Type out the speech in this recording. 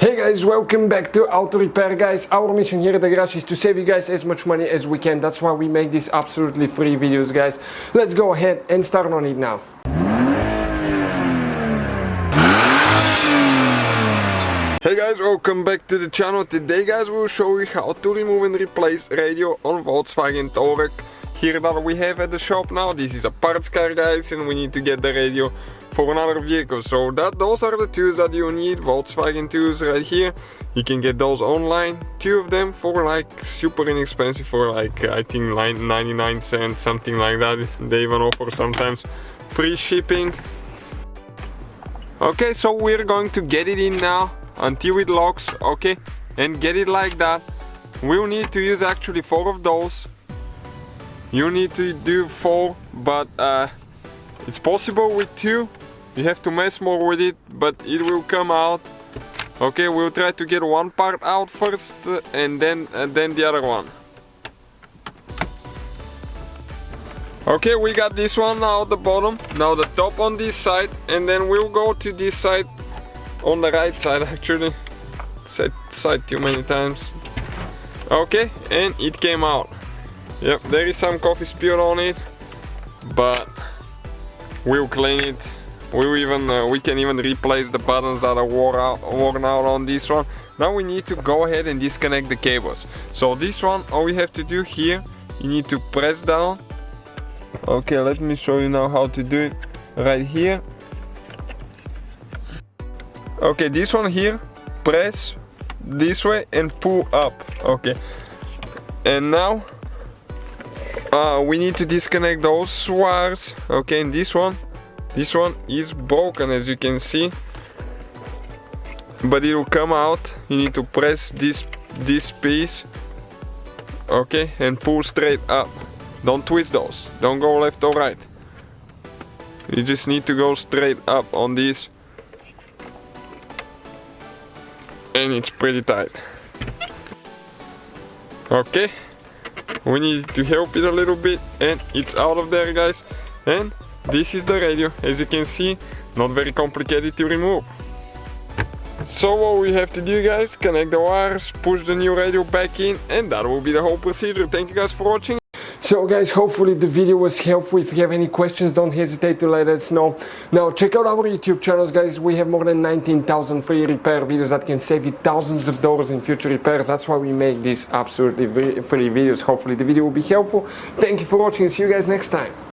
Hey guys, welcome back to Auto Repair, guys. Our mission here at the garage is to save you guys as much money as we can. That's why we make these absolutely free videos, guys. Let's go ahead and start on it now. Hey guys, welcome back to the channel. Today guys, we'll show you how to remove and replace radio on Volkswagen Touareg here that we have at the shop now. This is a parts car, guys, and we need to get the radio for another vehicle. So those are the tools that you need. Volkswagen tools right here. You can get those online, 2 of them for like super inexpensive, for like I think 99 cents, something like that. They even offer sometimes free shipping. Okay, so we're going to get it in now until it locks, okay, and get it like that. We'll need to use actually 4 of those. You need to do 4, but it's possible with 2. You have to mess more with it, but it will come out. Okay, we'll try to get one part out first and then the other one. Okay, we got this one now at the bottom, now the top on this side, and then we'll go to this side on the right side. Actually said side too many times. Okay, and it came out. Yep, there is some coffee spilled on it, but we'll clean it. We can even replace the buttons that are worn out on this one. Now we need to go ahead and disconnect the cables. So this one, all we have to do here, you need to press down. Okay, let me show you now how to do it. Right here. Okay, this one here, press this way and pull up. Okay, and now we need to disconnect those wires. Okay, and this one is broken, as you can see, but it will come out. You need to press this piece, okay, and pull straight up. Don't twist those, don't go left or right. You just need to go straight up on this, and it's pretty tight. Okay, we need to help it a little bit, and it's out of there, guys. And this is the radio, as you can see, not very complicated to remove. So what we have to do, guys, connect the wires, push the new radio back in, and that will be the whole procedure. Thank you guys for watching. So guys, hopefully the video was helpful. If you have any questions, don't hesitate to let us know. Now check out our YouTube channels, guys. We have more than 19,000 free repair videos that can save you thousands of dollars in future repairs. That's why we make these absolutely free videos. Hopefully the video will be helpful. Thank you for watching. See you guys next time.